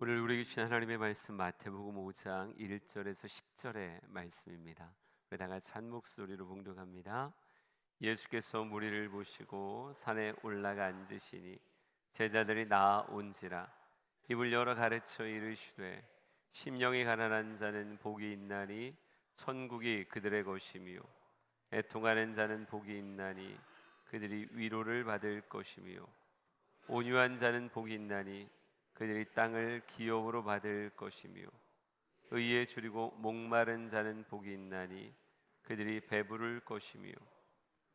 오늘 우리에게 주신 하나님의 말씀 마태복음 5장 1절에서 10절의 말씀입니다. 우리 다 같이 한 목소리로 봉독합니다. 예수께서 무리를 보시고 산에 올라가 앉으시니 제자들이 나아온지라. 입을 열어 가르쳐 이르시되 심령이 가난한 자는 복이 있나니 천국이 그들의 것이며 애통하는 자는 복이 있나니 그들이 위로를 받을 것이며 온유한 자는 복이 있나니 그들이 땅을 기업으로 받을 것이며 의에 줄이고 목마른 자는 복이 있나니 그들이 배부를 것이며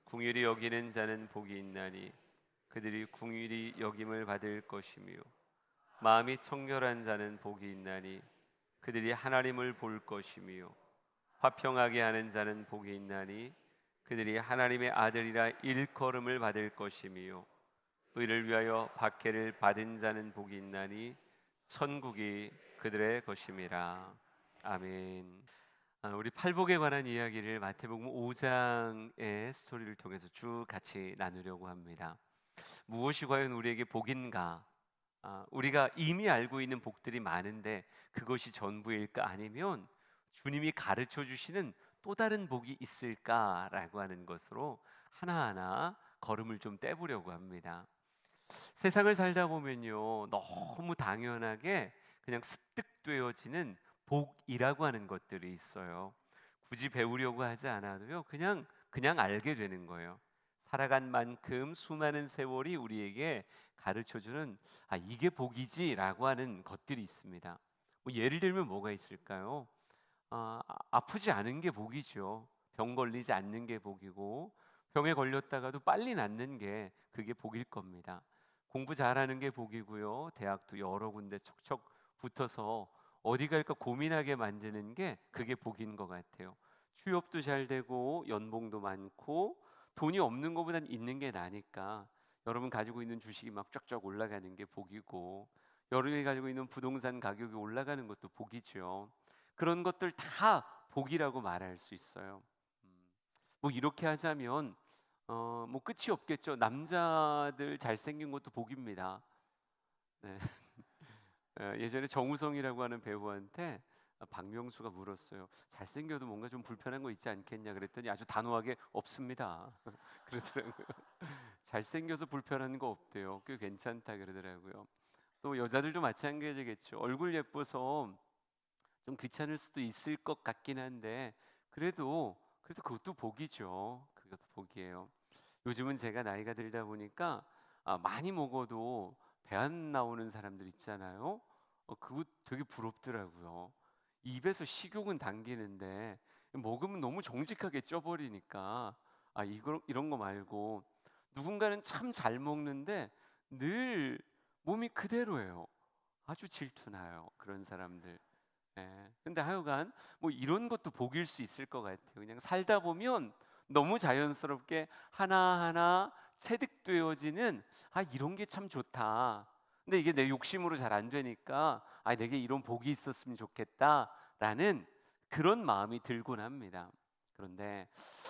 궁휼히 여기는 자는 복이 있나니 그들이 궁휼히 여김을 받을 것이며 마음이 청결한 자는 복이 있나니 그들이 하나님을 볼 것이며 화평하게 하는 자는 복이 있나니 그들이 하나님의 아들이라 일컬음을 받을 것이며 의를 위하여 박해를 받은 자는 복이 있나니 천국이 그들의 것임이라. 아멘. 우리 팔복에 관한 이야기를 마태복음 5장의 스토리를 통해서 쭉 같이 나누려고 합니다. 무엇이 과연 우리에게 복인가? 우리가 이미 알고 있는 복들이 많은데 그것이 전부일까? 아니면 주님이 가르쳐 주시는 또 다른 복이 있을까라고 하는 것으로 하나하나 걸음을 좀 떼보려고 합니다. 세상을 살다 보면요, 너무 당연하게 그냥 습득되어지는 복이라고 하는 것들이 있어요. 굳이 배우려고 하지 않아도요, 그냥 알게 되는 거예요. 살아간 만큼 수많은 세월이 우리에게 가르쳐주는 이게 복이지라고 하는 것들이 있습니다. 예를 들면 뭐가 있을까요? 아프지 않은 게 복이죠. 병 걸리지 않는 게 복이고, 병에 걸렸다가도 빨리 낫는 게 그게 복일 겁니다. 공부 잘하는 게 복이고요. 대학도 여러 군데 척척 붙어서 어디 갈까 고민하게 만드는 게 그게 복인 것 같아요. 취업도 잘 되고 연봉도 많고 돈이 없는 것보단 있는 게 나니까 여러분 가지고 있는 주식이 막 쫙쫙 올라가는 게 복이고 여러분이 가지고 있는 부동산 가격이 올라가는 것도 복이죠. 그런 것들 다 복이라고 말할 수 있어요. 뭐 이렇게 하자면 뭐 끝이 없겠죠. 남자들 잘생긴 것도 복입니다. 네. 예전에 정우성이라고 하는 배우한테 박명수가 물었어요. 잘생겨도 뭔가 좀 불편한 거 있지 않겠냐 그랬더니 아주 단호하게 없습니다. 그러더라고요. 잘생겨서 불편한 거 없대요. 꽤 괜찮다 그러더라고요. 또 여자들도 마찬가지겠죠. 얼굴 예뻐서 좀 귀찮을 수도 있을 것 같긴 한데 그래도 그것도 복이죠. 그것도 복이에요. 요즘은 제가 나이가 들다 보니까 많이 먹어도 배 안 나오는 사람들 있잖아요. 그거 되게 부럽더라고요. 입에서 식욕은 당기는데 먹으면 너무 정직하게 쪄버리니까 이런 거 말고 누군가는 참 잘 먹는데 늘 몸이 그대로예요. 아주 질투나요. 그런 사람들. 근데 하여간 뭐 이런 것도 복일 수 있을 것 같아요. 그냥 살다 보면 너무 자연스럽게 하나하나 체득되어지는 이런 게 참 좋다. 근데 이게 내 욕심으로 잘 안 되니까 내게 이런 복이 있었으면 좋겠다라는 그런 마음이 들곤 합니다. 그런데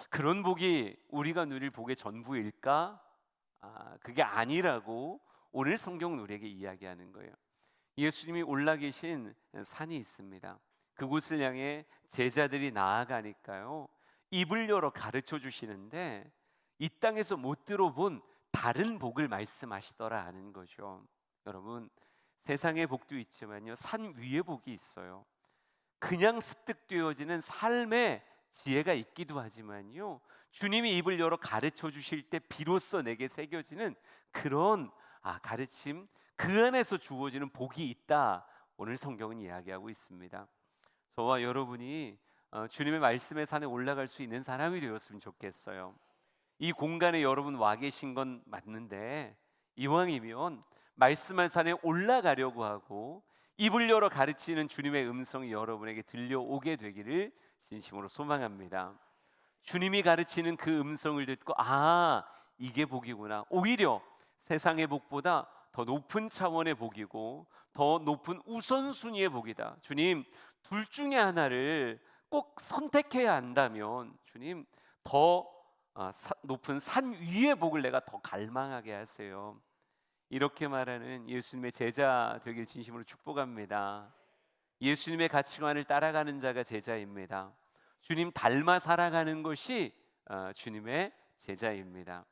그런 복이 우리가 누릴 복의 전부일까? 그게 아니라고 오늘 성경은 우리에게 이야기하는 거예요. 예수님이 올라 계신 산이 있습니다. 그곳을 향해 제자들이 나아가니까요. 입을 열어 가르쳐 주시는데 이 땅에서 못 들어본 다른 복을 말씀하시더라 하는 거죠. 여러분, 세상의 복도 있지만요. 산 위의 복이 있어요. 그냥 습득되어지는 삶의 지혜가 있기도 하지만요. 주님이 입을 열어 가르쳐 주실 때 비로소 내게 새겨지는 그런 가르침, 그 안에서 주어지는 복이 있다. 오늘 성경은 이야기하고 있습니다. 저와 여러분이 주님의 말씀의 산에 올라갈 수 있는 사람이 되었으면 좋겠어요. 이 공간에 여러분 와 계신 건 맞는데 이왕이면 말씀한 산에 올라가려고 하고 입을 열어 가르치는 주님의 음성이 여러분에게 들려오게 되기를 진심으로 소망합니다. 주님이 가르치는 그 음성을 듣고 이게 복이구나. 오히려 세상의 복보다 더 높은 차원의 복이고 더 높은 우선순위의 복이다. 주님, 둘 중에 하나를 꼭 선택해야 한다면 주님 더 높은 산 위의 복을 내가 더 갈망하게 하세요. 이렇게 말하는 예수님의 제자 되길 진심으로 축복합니다. 예수님의 가치관을 따라가는 자가 제자입니다. 주님 닮아 살아가는 것이 주님의 제자입니다.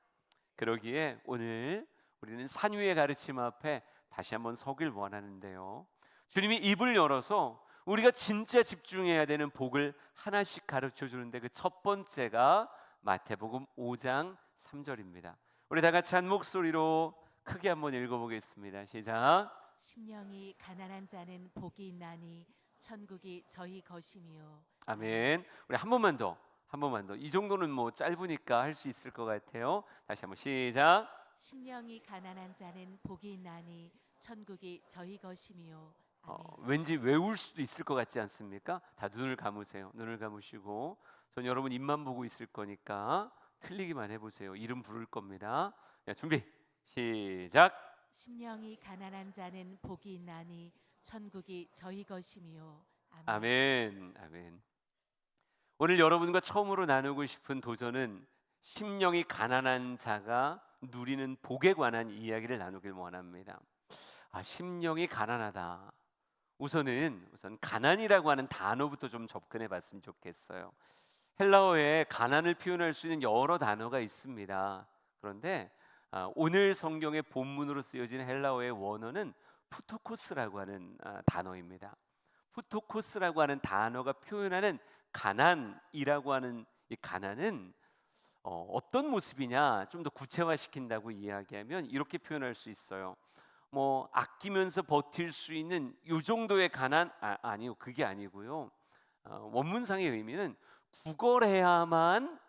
그러기에 오늘 우리는 산 위의 가르침 앞에 다시 한번 서길 원하는데요, 주님이 입을 열어서 우리가 진짜 집중해야 되는 복을 하나씩 가르쳐 주는데 그 첫 번째가 마태복음 5장 3절입니다. 우리 다 같이 한 목소리로 크게 한번 읽어보겠습니다. 시작. 심령이 가난한 자는 복이 있나니 천국이 저희 것이미요. 아멘. 우리 한 번만 더, 한 번만 더. 이 정도는 뭐 짧으니까 할 수 있을 것 같아요. 다시 한번 시작. 심령이 가난한 자는 복이 있나니 천국이 저희 것이미요. 아멘. 왠지 외울 수도 있을 것 같지 않습니까? 다 눈을 감으세요. 눈을 감으시고 전 여러분 입만 보고 있을 거니까 틀리기만 해보세요. 이름 부를 겁니다. 야, 준비 시작. 심령이 가난한 자는 복이 있나니 천국이 저희 것이미요. 아멘. 아멘. 아멘. 오늘 여러분과 처음으로 나누고 싶은 도전은 심령이 가난한 자가 누리는 복에 관한 이야기를 나누길 원합니다. 심령이 가난하다. 우선 가난이라고 하는 단어부터 좀 접근해 봤으면 좋겠어요. 헬라어에 가난을 표현할 수 있는 여러 단어가 있습니다. 그런데 오늘 성경의 본문으로 쓰여진 헬라어의 원어는 푸토코스라고 하는 단어입니다. 푸토코스라고 하는 단어가 표현하는 가난이라고 하는 이 가난은 어떤 모습이냐, 좀 더 구체화시킨다고 이야기하면 이렇게 표현할 수 있어요. 뭐 아끼면서 버틸 수 있는 이 정도의 가난 아니요, 그게 아니고요. 원문상의 의미는 구걸해야만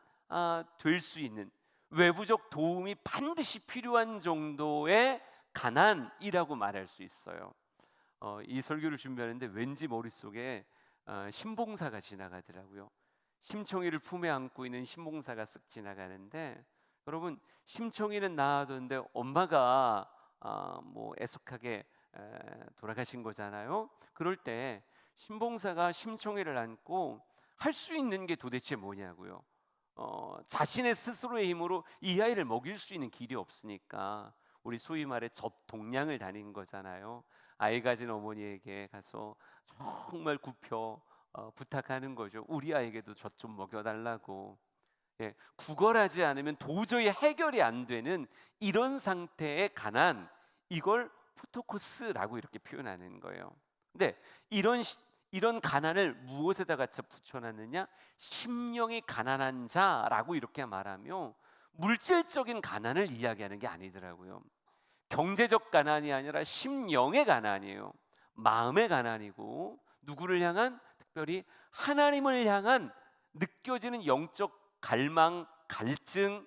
될 수 있는, 외부적 도움이 반드시 필요한 정도의 가난이라고 말할 수 있어요. 이 설교를 준비하는데 왠지 머릿속에 신봉사가 지나가더라고요. 심청이를 품에 안고 있는 신봉사가 쓱 지나가는데, 여러분 심청이는 낳아뒀는데 엄마가 뭐 애석하게 돌아가신 거잖아요. 그럴 때 신봉사가 심청이를 안고 할 수 있는 게 도대체 뭐냐고요. 자신의 스스로의 힘으로 이 아이를 먹일 수 있는 길이 없으니까 우리 소위 말해 젖동량을 다닌 거잖아요. 아이 가진 어머니에게 가서 정말 굽혀 부탁하는 거죠. 우리 아이에게도 젖 좀 먹여달라고. 예, 구걸하지 않으면 도저히 해결이 안 되는 이런 상태의 가난, 이걸 푸토코스라고 이렇게 표현하는 거예요. 근데 이런 가난을 무엇에다가 붙여놨느냐? 심령이 가난한 자라고 이렇게 말하며 물질적인 가난을 이야기하는 게 아니더라고요. 경제적 가난이 아니라 심령의 가난이에요. 마음의 가난이고, 누구를 향한? 특별히 하나님을 향한 느껴지는 영적 갈망, 갈증,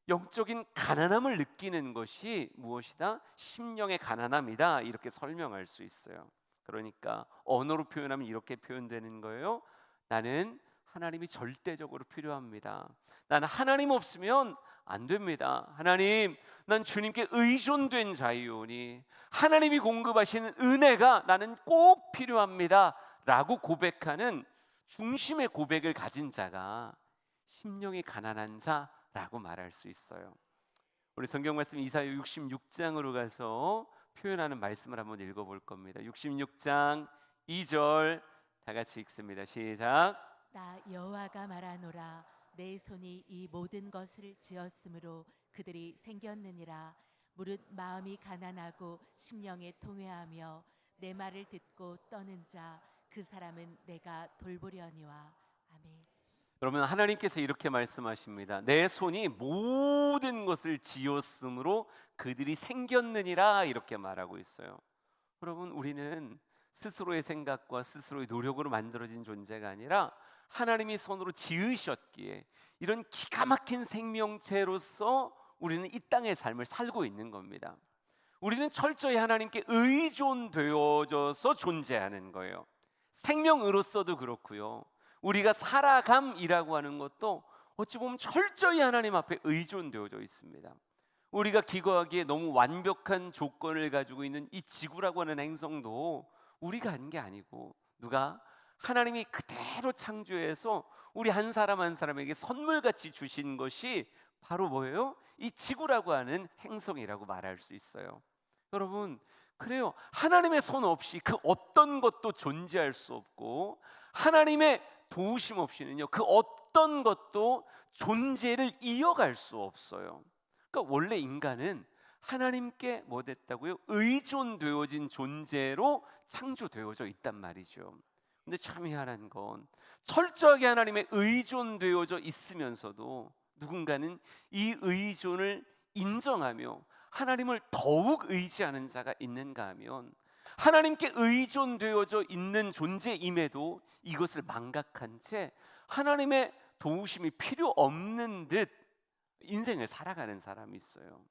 영적인 가난함을 느끼는 것이 무엇이다? 심령의 가난함이다. 이렇게 설명할 수 있어요. 그러니까 언어로 표현하면 이렇게 표현되는 거예요. 나는 하나님이 절대적으로 필요합니다. 나는 하나님 없으면 안 됩니다. 하나님, 난 주님께 의존된 자이오니 하나님이 공급하시는 은혜가 나는 꼭 필요합니다 라고 고백하는 중심의 고백을 가진 자가 심령이 가난한 자라고 말할 수 있어요. 우리 성경 말씀 이사야 66장으로 가서 표현하는 말씀을 한번 읽어볼 겁니다. 66장 2절 다 같이 읽습니다. 시작. 나 여호와가 말하노라. 내 손이 이 모든 것을 지었으므로 그들이 생겼느니라. 무릇 마음이 가난하고 심령에 통회하며 내 말을 듣고 떠는 자, 그 사람은 내가 돌보려니와. 아멘. 여러분, 하나님께서 이렇게 말씀하십니다. 내 손이 모든 것을 지었으므로 그들이 생겼느니라, 이렇게 말하고 있어요. 여러분, 우리는 스스로의 생각과 스스로의 노력으로 만들어진 존재가 아니라 하나님이 손으로 지으셨기에 이런 기가 막힌 생명체로서 우리는 이 땅의 삶을 살고 있는 겁니다. 우리는 철저히 하나님께 의존되어져서 존재하는 거예요. 생명으로서도 그렇고요. 우리가 살아감이라고 하는 것도 어찌 보면 철저히 하나님 앞에 의존되어져 있습니다. 우리가 기거하기에 너무 완벽한 조건을 가지고 있는 이 지구라고 하는 행성도 우리가 한 게 아니고, 누가? 하나님이 그대로 창조해서 우리 한 사람 한 사람에게 선물같이 주신 것이 바로 뭐예요? 이 지구라고 하는 행성이라고 말할 수 있어요. 여러분, 그래요. 하나님의 손 없이 그 어떤 것도 존재할 수 없고, 하나님의 도우심 없이는요 그 어떤 것도 존재를 이어갈 수 없어요. 그러니까 원래 인간은 하나님께 뭐 됐다고요? 의존되어진 존재로 창조되어져 있단 말이죠. 근데 참 희한한 건 철저하게 하나님의 의존되어져 있으면서도 누군가는 이 의존을 인정하며 하나님을 더욱 의지하는 자가 있는가 하면, 하나님께 의존되어져 있는 존재임에도 이것을 망각한 채 하나님의 도우심이 필요 없는 듯 인생을 살아가는 사람이 있어요.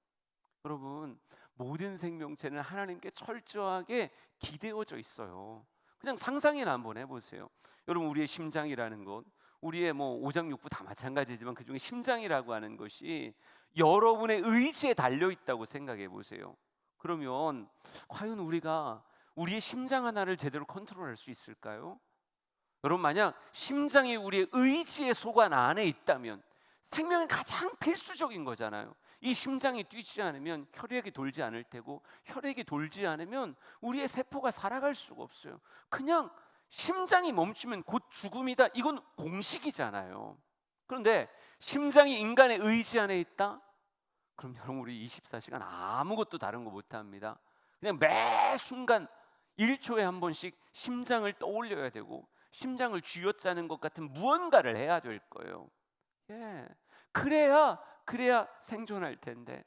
여러분, 모든 생명체는 하나님께 철저하게 기대어져 있어요. 그냥 상상이나 한번 해보세요. 여러분, 우리의 심장이라는 것, 우리의 뭐 오장육부 다 마찬가지지만 그 중에 심장이라고 하는 것이 여러분의 의지에 달려 있다고 생각해 보세요. 그러면 과연 우리가 우리의 심장 하나를 제대로 컨트롤할 수 있을까요? 여러분, 만약 심장이 우리의 의지의 소관 안에 있다면 생명은 가장 필수적인 거잖아요. 이 심장이 뛰지 않으면 혈액이 돌지 않을 테고, 혈액이 돌지 않으면 우리의 세포가 살아갈 수가 없어요. 그냥 심장이 멈추면 곧 죽음이다, 이건 공식이잖아요. 그런데 심장이 인간의 의지 안에 있다? 그럼 여러분, 우리 24시간 아무것도 다른 거 못합니다. 그냥 매 순간 1초에 한 번씩 심장을 떠올려야 되고 심장을 쥐어짜는 것 같은 무언가를 해야 될 거예요. 예, 그래야 생존할 텐데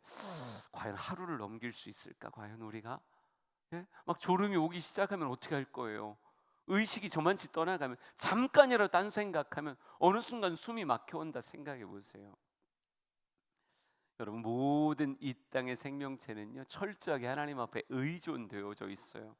과연 하루를 넘길 수 있을까? 과연 우리가 막 졸음이 오기 시작하면 어떻게 할 거예요? 의식이 저만치 떠나가면, 잠깐이라도 딴 생각하면 어느 순간 숨이 막혀온다 생각해 보세요. 여러분, 모든 이 땅의 생명체는요 철저하게 하나님 앞에 의존되어져 있어요.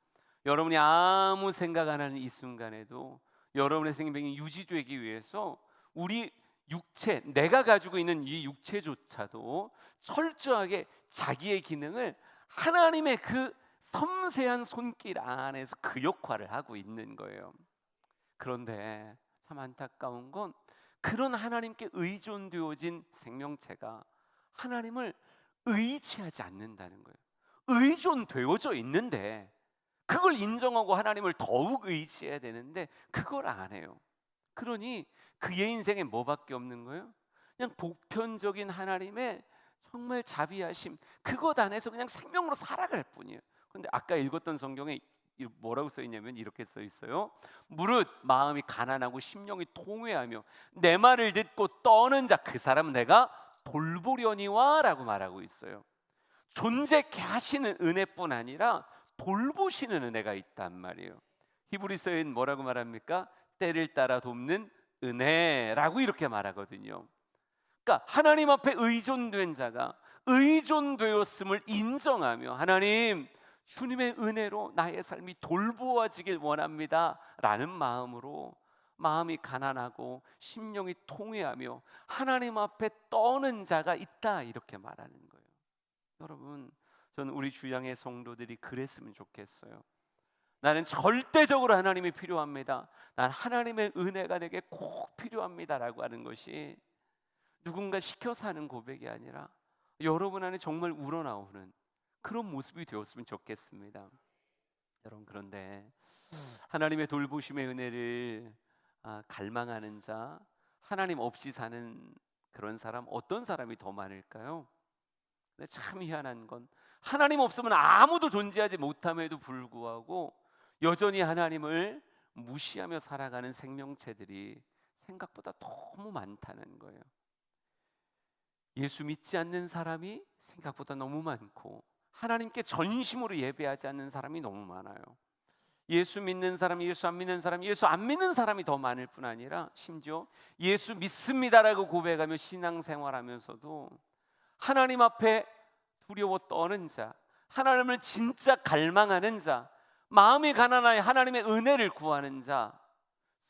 여러분이 아무 생각 안 하는 이 순간에도 여러분의 생명이 유지되기 위해서 우리 육체, 내가 가지고 있는 이 육체조차도 철저하게 자기의 기능을 하나님의 그 섬세한 손길 안에서 그 역할을 하고 있는 거예요. 그런데 참 안타까운 건 그런 하나님께 의존되어진 생명체가 하나님을 의지하지 않는다는 거예요. 의존되어져 있는데 그걸 인정하고 하나님을 더욱 의지해야 되는데 그걸 안 해요. 그러니 그의 인생에 뭐밖에 없는 거예요? 그냥 보편적인 하나님의 정말 자비하심, 그것 안에서 그냥 생명으로 살아갈 뿐이에요. 근데 아까 읽었던 성경에 뭐라고 써 있냐면 이렇게 써 있어요. 무릇 마음이 가난하고 심령이 통회하며 내 말을 듣고 떠는 자, 그 사람은 내가 돌보려니와 라고 말하고 있어요. 존재케 하시는 은혜뿐 아니라 돌보시는 은혜가 있단 말이에요. 히브리서엔 뭐라고 말합니까? 때를 따라 돕는 은혜라고 이렇게 말하거든요. 그러니까 하나님 앞에 의존된 자가 의존되었음을 인정하며, 하나님, 주님의 은혜로 나의 삶이 돌보아지길 원합니다 라는 마음으로 마음이 가난하고 심령이 통회하며 하나님 앞에 떠는 자가 있다, 이렇게 말하는 거예요. 여러분, 저는 우리 주양의 성도들이 그랬으면 좋겠어요. 나는 절대적으로 하나님이 필요합니다, 난 하나님의 은혜가 내게 꼭 필요합니다 라고 하는 것이 누군가 시켜서 하는 고백이 아니라 여러분 안에 정말 우러나오는 그런 모습이 되었으면 좋겠습니다. 여러분, 그런데 하나님의 돌보심의 은혜를 갈망하는 자, 하나님 없이 사는 그런 사람, 어떤 사람이 더 많을까요? 근데 참 희한한 건 하나님 없으면 아무도 존재하지 못함에도 불구하고 여전히 하나님을 무시하며 살아가는 생명체들이 생각보다 너무 많다는 거예요. 예수 믿지 않는 사람이 생각보다 너무 많고 하나님께 전심으로 예배하지 않는 사람이 너무 많아요. 예수 믿는 사람이, 예수 안 믿는 사람이, 예수 안 믿는 사람이 더 많을 뿐 아니라 심지어 예수 믿습니다라고 고백하며 신앙생활하면서도 하나님 앞에 두려워 떠는 자, 하나님을 진짜 갈망하는 자, 마음이 가난하여 하나님의 은혜를 구하는 자,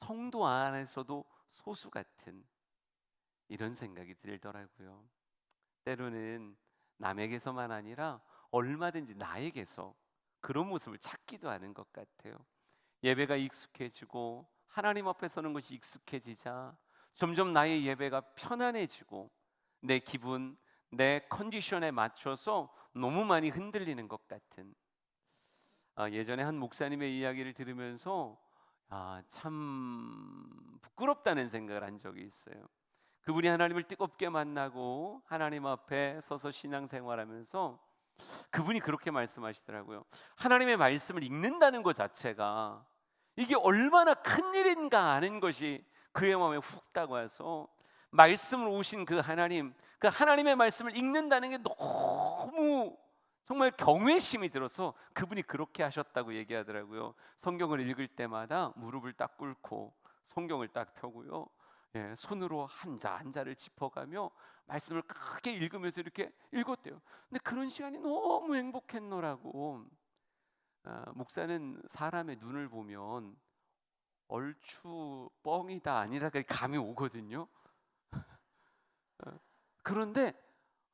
성도 안에서도 소수 같은 이런 생각이 들더라고요. 때로는 남에게서만 아니라 얼마든지 나에게서 그런 모습을 찾기도 하는 것 같아요. 예배가 익숙해지고 하나님 앞에 서는 것이 익숙해지자 점점 나의 예배가 편안해지고 내 기분, 내 컨디션에 맞춰서 너무 많이 흔들리는 것 같은, 예전에 한 목사님의 이야기를 들으면서 참 부끄럽다는 생각을 한 적이 있어요. 그분이 하나님을 뜨겁게 만나고 하나님 앞에 서서 신앙생활하면서 그분이 그렇게 말씀하시더라고요. 하나님의 말씀을 읽는다는 것 자체가 이게 얼마나 큰 일인가 아는 것이 그의 마음에 훅 다가와서 말씀으로 오신 그 하나님, 그 하나님의 말씀을 읽는다는 게 너무 정말 경외심이 들어서 그분이 그렇게 하셨다고 얘기하더라고요. 성경을 읽을 때마다 무릎을 딱 꿇고 성경을 딱 펴고요, 손으로 한자 한자를 짚어가며 말씀을 크게 읽으면서 이렇게 읽었대요. 근데 그런 시간이 너무 행복했노라고. 목사는 사람의 눈을 보면 얼추 뻥이다 아니라 감이 오거든요. 그런데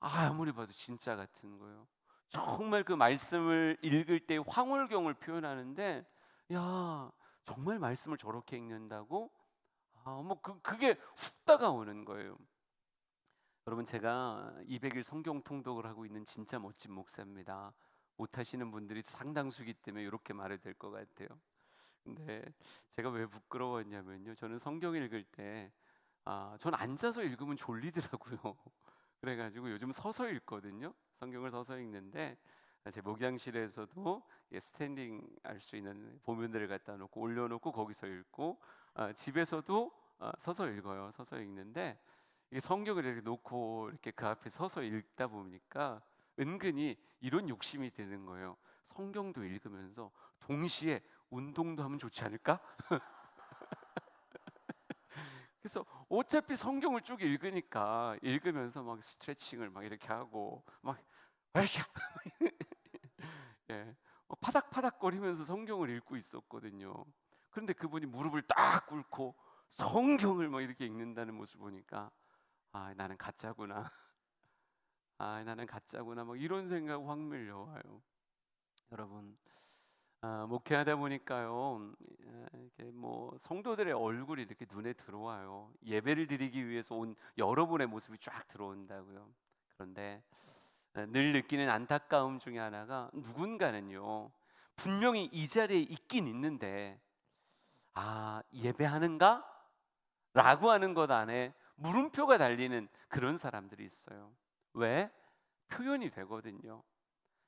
아무리 봐도 진짜 같은 거예요. 정말 그 말씀을 읽을 때 황홀경을 표현하는데, 야, 정말 말씀을 저렇게 읽는다고? 그게 훅 다가오는 거예요. 여러분, 제가 200일 성경 통독을 하고 있는 진짜 멋진 목사입니다. 못하시는 분들이 상당수기 때문에 이렇게 말해도 될 것 같아요. 근데 제가 왜 부끄러웠냐면요, 저는 성경 읽을 때 전 앉아서 읽으면 졸리더라고요. 그래가지고 요즘 서서 읽거든요. 성경을 서서 읽는데, 제 목양실에서도 스탠딩 할 수 있는 보면들을 갖다 놓고 올려놓고 거기서 읽고, 집에서도 서서 읽어요. 서서 읽는데 이 성경을 이렇게 놓고 이렇게 그 앞에 서서 읽다 보니까 은근히 이런 욕심이 드는 거예요. 성경도 읽으면서 동시에 운동도 하면 좋지 않을까? 그래서 어차피 성경을 쭉 읽으니까 읽으면서 막 스트레칭을 막 이렇게 하고 막 아이샤 파닥파닥거리면서 성경을 읽고 있었거든요. 그런데 그분이 무릎을 딱 꿇고 성경을 막 이렇게 읽는다는 모습 보니까 나는 가짜구나. 나는 가짜구나. 막 이런 생각 확 밀려와요. 여러분, 목회하다 보니까요, 이렇게 뭐 성도들의 얼굴이 이렇게 눈에 들어와요. 예배를 드리기 위해서 온 여러분의 모습이 쫙 들어온다고요. 그런데 늘 느끼는 안타까움 중에 하나가, 누군가는요 분명히 이 자리에 있긴 있는데 예배하는가? 라고 하는 것 안에 물음표가 달리는 그런 사람들이 있어요. 왜? 표현이 되거든요.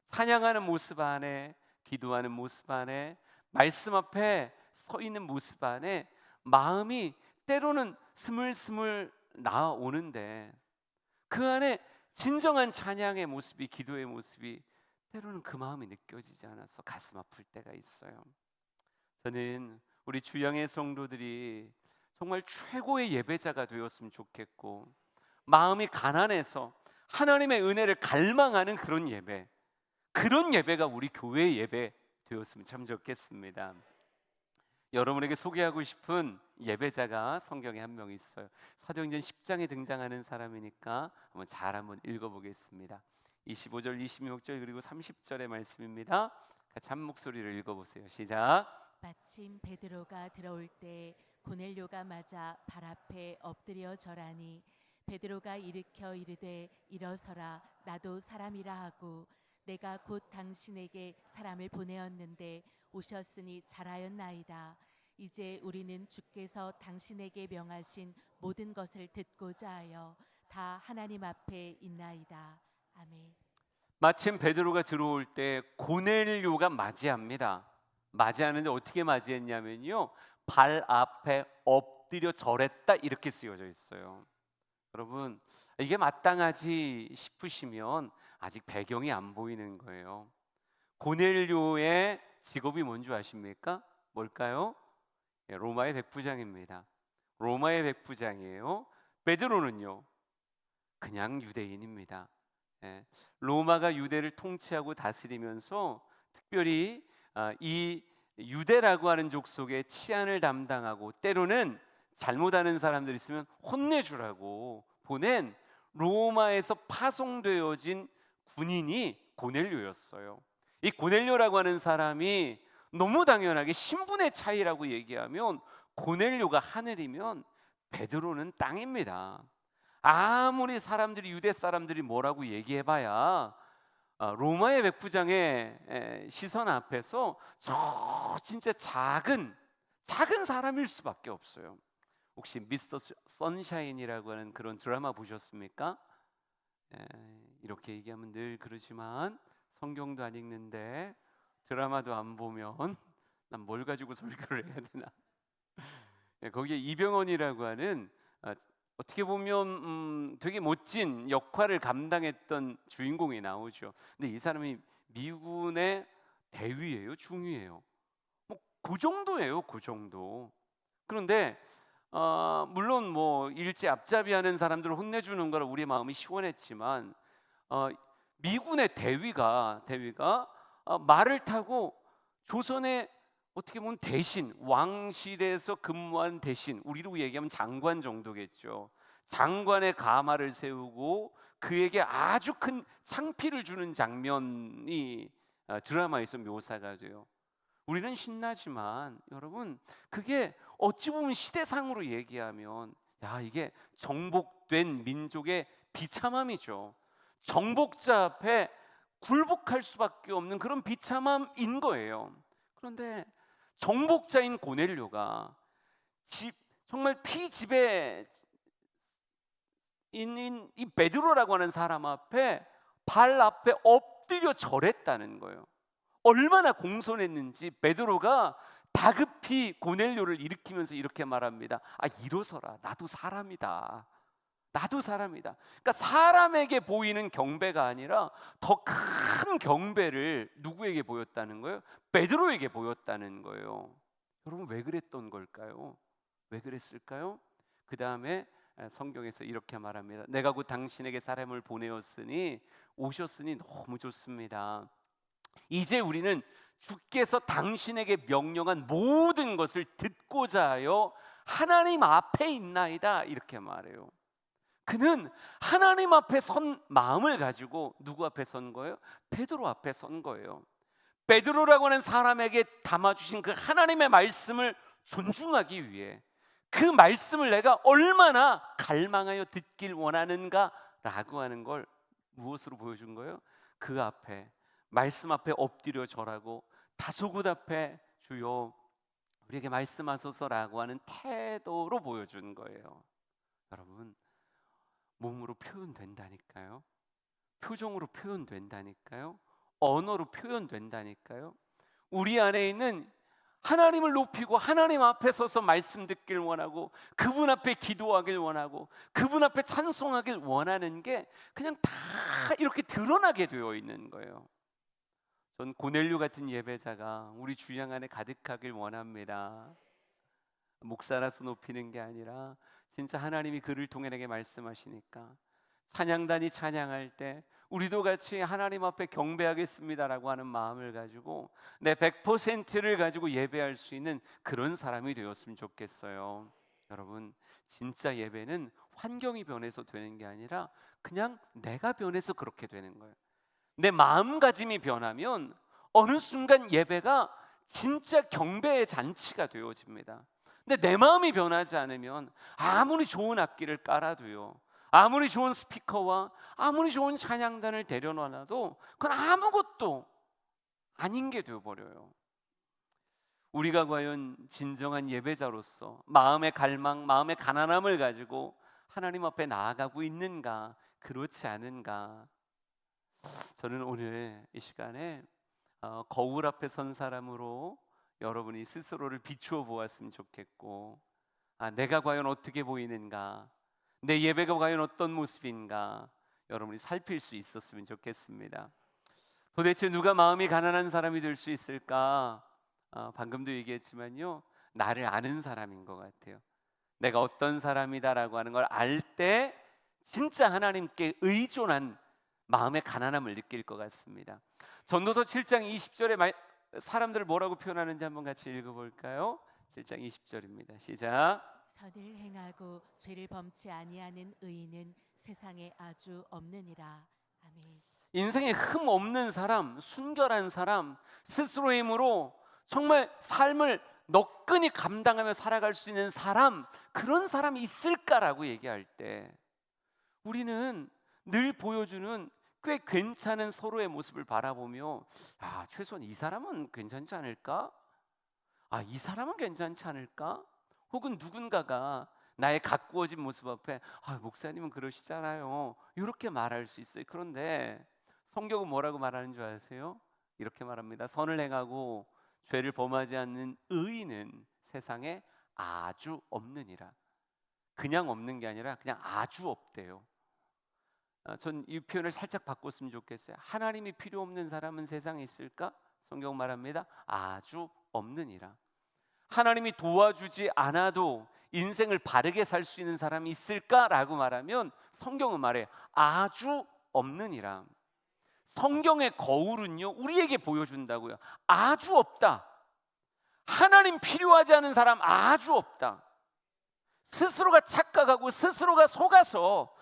찬양하는 모습 안에, 기도하는 모습 안에, 말씀 앞에 서 있는 모습 안에 마음이 때로는 스물스물 나오는데, 그 안에 진정한 찬양의 모습이, 기도의 모습이 때로는 그 마음이 느껴지지 않아서 가슴 아플 때가 있어요. 저는 우리 주양의 성도들이 정말 최고의 예배자가 되었으면 좋겠고, 마음이 가난해서 하나님의 은혜를 갈망하는 그런 예배, 그런 예배가 우리 교회의 예배 되었으면 참 좋겠습니다. 여러분에게 소개하고 싶은 예배자가 성경에 한 명 있어요. 사도행전 10장에 등장하는 사람이니까 한번 읽어보겠습니다. 25절, 26절 그리고 30절의 말씀입니다. 같이 한 목소리를 읽어보세요. 시작. 마침 베드로가 들어올 때 고넬료가 맞아 발 앞에 엎드려 절하니, 베드로가 일으켜 이르되 일어서라, 나도 사람이라 하고, 내가 곧 당신에게 사람을 보내었는데 오셨으니 잘하였나이다. 이제 우리는 주께서 당신에게 명하신 모든 것을 듣고자 하여 다 하나님 앞에 있나이다. 아멘. 마침 베드로가 들어올 때 고넬료가 맞이합니다. 맞이하는데 어떻게 맞이했냐면요, 발 앞에 엎드려 절했다, 이렇게 쓰여져 있어요. 여러분, 이게 마땅하지 싶으시면 아직 배경이 안 보이는 거예요. 고넬료의 직업이 뭔지 아십니까? 뭘까요? 로마의 백부장입니다. 로마의 백부장이에요. 베드로는요, 그냥 유대인입니다. 로마가 유대를 통치하고 다스리면서 특별히 이 유대라고 하는 족속의 치안을 담당하고, 때로는 잘못하는 사람들 있으면 혼내주라고 보낸 로마에서 파송되어진 군인이 고넬료였어요. 이 고넬료라고 하는 사람이 너무 당연하게 신분의 차이라고 얘기하면, 고넬료가 하늘이면 베드로는 땅입니다. 아무리 사람들이 유대 사람들이 뭐라고 얘기해봐야 로마의 백부장의 시선 앞에서 저 진짜 작은 사람일 수밖에 없어요. 혹시 미스터 선샤인이라고 하는 그런 드라마 보셨습니까? 이렇게 얘기하면 늘 그러지만 성경도 안 읽는데 드라마도 안 보면 난 뭘 가지고 설교를 해야 되나? 거기에 이병헌이라고 하는 어떻게 보면 되게 멋진 역할을 감당했던 주인공이 나오죠. 근데 이 사람이 미군의 대위예요, 중위예요. 뭐 그 정도예요, 그 정도. 그런데 물론 뭐 일제 앞잡이하는 사람들을 혼내주는 거라 우리 마음이 시원했지만 미군의 대위가 말을 타고 조선의 어떻게 보면 대신, 왕실에서 근무한 대신, 우리로 얘기하면 장관 정도겠죠. 장관의 가마를 세우고 그에게 아주 큰 상피를 주는 장면이 드라마에서 묘사가 돼요. 우리는 신나지만 여러분, 그게 어찌 보면 시대상으로 얘기하면 이게 정복된 민족의 비참함이죠. 정복자 앞에 굴복할 수밖에 없는 그런 비참함인 거예요. 그런데 정복자인 고넬료가 정말 피지배인인 이 베드로라고 하는 사람 앞에 발 앞에 엎드려 절했다는 거예요. 얼마나 공손했는지 베드로가 다급히 고넬료를 일으키면서 이렇게 말합니다. 일어서라, 나도 사람이다. 나도 사람이다. 그러니까 사람에게 보이는 경배가 아니라 더 큰 경배를 누구에게 보였다는 거예요? 베드로에게 보였다는 거예요. 여러분, 왜 그랬던 걸까요? 왜 그랬을까요? 그 다음에 성경에서 이렇게 말합니다. 내가 곧 당신에게 사람을 보내었으니 오셨으니 너무 좋습니다. 이제 우리는 주께서 당신에게 명령한 모든 것을 듣고자 하여 하나님 앞에 있나이다, 이렇게 말해요. 그는 하나님 앞에 선 마음을 가지고 누구 앞에 선 거예요? 베드로 앞에 선 거예요. 베드로라고 하는 사람에게 담아주신 그 하나님의 말씀을 존중하기 위해 그 말씀을 내가 얼마나 갈망하여 듣길 원하는가라고 하는 걸 무엇으로 보여준 거예요? 그 앞에, 말씀 앞에 엎드려 절하고 다소곳 앞에 주여 우리에게 말씀하소서라고 하는 태도로 보여준 거예요. 여러분, 몸으로 표현된다니까요. 표정으로 표현된다니까요. 언어로 표현된다니까요. 우리 안에 있는 하나님을 높이고 하나님 앞에 서서 말씀 듣길 원하고 그분 앞에 기도하길 원하고 그분 앞에 찬송하길 원하는 게 그냥 다 이렇게 드러나게 되어 있는 거예요. 전 고넬료 같은 예배자가 우리 주양 안에 가득하길 원합니다. 목사라서 높이는 게 아니라 진짜 하나님이 그를 통해 내게 말씀하시니까 찬양단이 찬양할 때 우리도 같이 하나님 앞에 경배하겠습니다라고 하는 마음을 가지고 내 100%를 가지고 예배할 수 있는 그런 사람이 되었으면 좋겠어요. 여러분, 진짜 예배는 환경이 변해서 되는 게 아니라 그냥 내가 변해서 그렇게 되는 거예요. 내 마음가짐이 변하면 어느 순간 예배가 진짜 경배의 잔치가 되어집니다. 근데 내 마음이 변하지 않으면 아무리 좋은 악기를 깔아도요, 아무리 좋은 스피커와 아무리 좋은 찬양단을 데려놔도 그건 아무것도 아닌 게 되어버려요. 우리가 과연 진정한 예배자로서 마음의 갈망, 마음의 가난함을 가지고 하나님 앞에 나아가고 있는가, 그렇지 않은가. 저는 오늘 이 시간에 거울 앞에 선 사람으로 여러분이 스스로를 비추어 보았으면 좋겠고, 내가 과연 어떻게 보이는가, 내 예배가 과연 어떤 모습인가 여러분이 살필 수 있었으면 좋겠습니다. 도대체 누가 마음이 가난한 사람이 될 수 있을까? 방금도 얘기했지만요, 나를 아는 사람인 것 같아요. 내가 어떤 사람이다라고 하는 걸 알 때 진짜 하나님께 의존한 마음의 가난함을 느낄 것 같습니다. 전도서 7장 20절에 사람들을 뭐라고 표현하는지 한번 같이 읽어볼까요? 7장 20절입니다. 시작. 선을 행하고 죄를 범치 아니하는 의인은 세상에 아주 없느니라. 아멘. 인생에 흠 없는 사람, 순결한 사람, 스스로의 힘으로 정말 삶을 너끈히 감당하며 살아갈 수 있는 사람, 그런 사람이 있을까라고 얘기할 때 우리는 늘 보여주는 꽤 괜찮은 서로의 모습을 바라보며 최소한 이 사람은 괜찮지 않을까? 이 사람은 괜찮지 않을까? 혹은 누군가가 나의 가꾸어진 모습 앞에 목사님은 그러시잖아요, 이렇게 말할 수 있어요. 그런데 성경은 뭐라고 말하는 줄 아세요? 이렇게 말합니다. 선을 행하고 죄를 범하지 않는 의인은 세상에 아주 없느니라. 그냥 없는 게 아니라 그냥 아주 없대요. 전 이 표현을 살짝 바꿨으면 좋겠어요. 하나님이 필요 없는 사람은 세상에 있을까? 성경 말합니다. 아주 없느니라. 하나님이 도와주지 않아도 인생을 바르게 살 수 있는 사람이 있을까라고 말하면 성경은 말해 아주 없느니라. 성경의 거울은요, 우리에게 보여준다고요. 아주 없다. 하나님 필요하지 않은 사람 아주 없다. 스스로가 착각하고 스스로가 속아서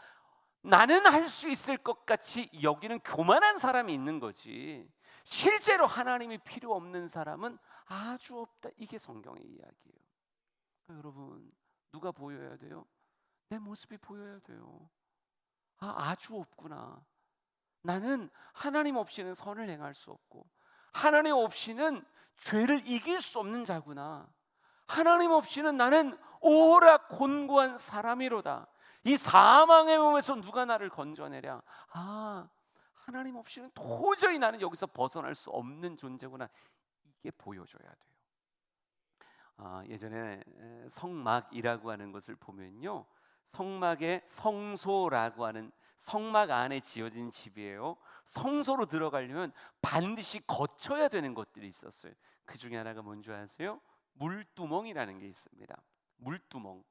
나는 할 수 있을 것 같이 여기는 교만한 사람이 있는 거지, 실제로 하나님이 필요 없는 사람은 아주 없다. 이게 성경의 이야기예요. 그러니까 여러분, 누가 보여야 돼요? 내 모습이 보여야 돼요. 아주 없구나. 나는 하나님 없이는 선을 행할 수 없고, 하나님 없이는 죄를 이길 수 없는 자구나. 하나님 없이는 나는 오락 곤고한 사람이로다. 이 사망의 몸에서 누가 나를 건져내랴. 하나님 없이는 도저히 나는 여기서 벗어날 수 없는 존재구나. 이게 보여줘야 돼요. 예전에 성막이라고 하는 것을 보면요, 성막에 성소라고 하는 성막 안에 지어진 집이에요. 성소로 들어가려면 반드시 거쳐야 되는 것들이 있었어요. 그 중에 하나가 뭔지 아세요? 물두멍이라는 게 있습니다. 물두멍.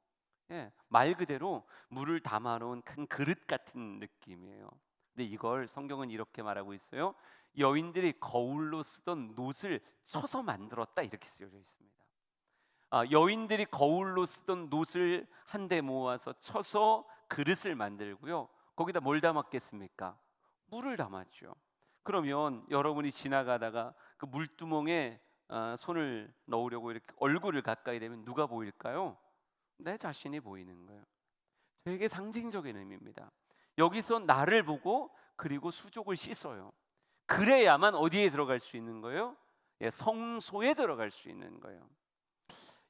말 그대로 물을 담아놓은 큰 그릇 같은 느낌이에요. 근데 이걸 성경은 이렇게 말하고 있어요. 여인들이 거울로 쓰던 놋을 쳐서 만들었다, 이렇게 쓰여져 있습니다. 여인들이 거울로 쓰던 놋을 한데 모아서 쳐서 그릇을 만들고요, 거기다 뭘 담았겠습니까? 물을 담았죠. 그러면 여러분이 지나가다가 그 물두멍에 손을 넣으려고 이렇게 얼굴을 가까이 대면 누가 보일까요? 내 자신이 보이는 거예요. 되게 상징적인 의미입니다. 여기서 나를 보고 그리고 수족을 씻어요. 그래야만 어디에 들어갈 수 있는 거예요? 성소에 들어갈 수 있는 거예요.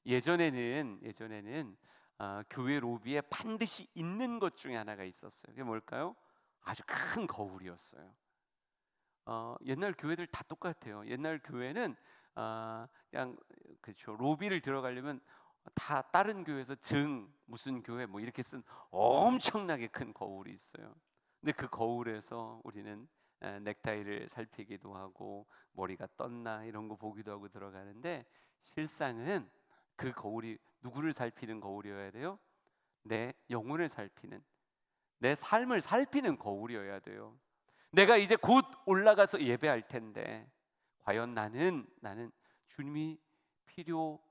예전에는 교회 로비에 반드시 있는 것 중에 하나가 있었어요. 그게 뭘까요? 아주 큰 거울이었어요. 옛날 교회들 다 똑같아요. 옛날 교회는 그냥 그렇죠. 로비를 들어가려면 다 다른 교회에서 무슨 교회 뭐 이렇게 쓴 엄청나게 큰 거울이 있어요. 근데 그 거울에서 우리는 넥타이를 살피기도 하고 머리가 떴나 이런 거 보기도 하고 들어가는데, 실상은 그 거울이 누구를 살피는 거울이어야 돼요? 내 영혼을 살피는, 내 삶을 살피는 거울이어야 돼요. 내가 이제 곧 올라가서 예배할 텐데 과연 나는 주님이 필요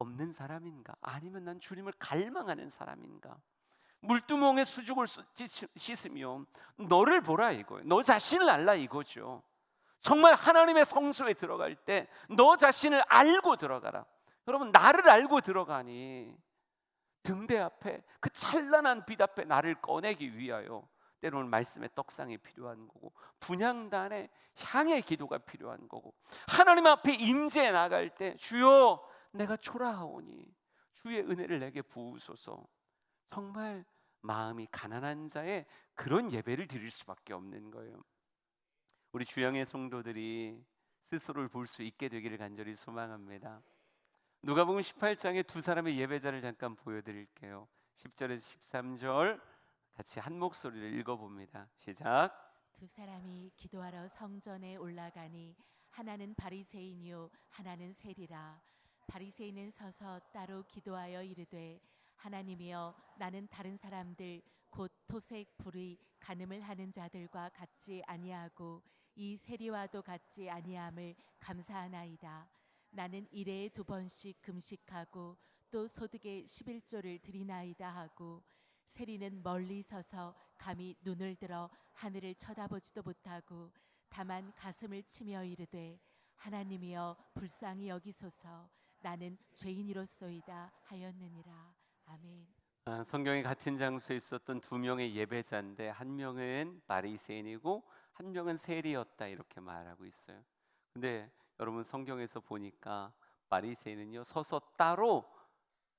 없는 사람인가? 아니면 난 주님을 갈망하는 사람인가? 물두멍에 수죽을 씻으며 너를 보라 이거예요. 너 자신을 알라 이거죠. 정말 하나님의 성소에 들어갈 때 너 자신을 알고 들어가라. 여러분, 나를 알고 들어가니 등대 앞에 그 찬란한 빛 앞에 나를 꺼내기 위하여 때로는 말씀의 떡상이 필요한 거고, 분향단의 향의 기도가 필요한 거고, 하나님 앞에 임재해 나갈 때 주여 내가 초라하오니 주의 은혜를 내게 부으소서. 정말 마음이 가난한 자의 그런 예배를 드릴 수밖에 없는 거예요. 우리 주영의 성도들이 스스로를 볼 수 있게 되기를 간절히 소망합니다. 누가복음 18장에 두 사람의 예배자를 잠깐 보여드릴게요. 10절에서 13절 같이 한 목소리를 읽어봅니다. 시작. 두 사람이 기도하러 성전에 올라가니 하나는 바리새인이요 하나는 세리라. 바리새인은 서서 따로 기도하여 이르되 하나님이여, 나는 다른 사람들 곧 토색 불의 간음을 하는 자들과 같지 아니하고 이 세리와도 같지 아니함을 감사하나이다. 나는 일에 2번씩 금식하고 또 소득의 11조를 드리나이다 하고, 세리는 멀리 서서 감히 눈을 들어 하늘을 쳐다보지도 못하고 다만 가슴을 치며 이르되 하나님이여 불쌍히 여기소서, 나는 죄인이로소이다 하였느니라. 아멘. 성경에 같은 장소에 있었던 두 명의 예배자인데 한 명은 바리새인이고 한 명은 세리였다 이렇게 말하고 있어요. 근데 여러분 성경에서 보니까 바리새인은요 서서 따로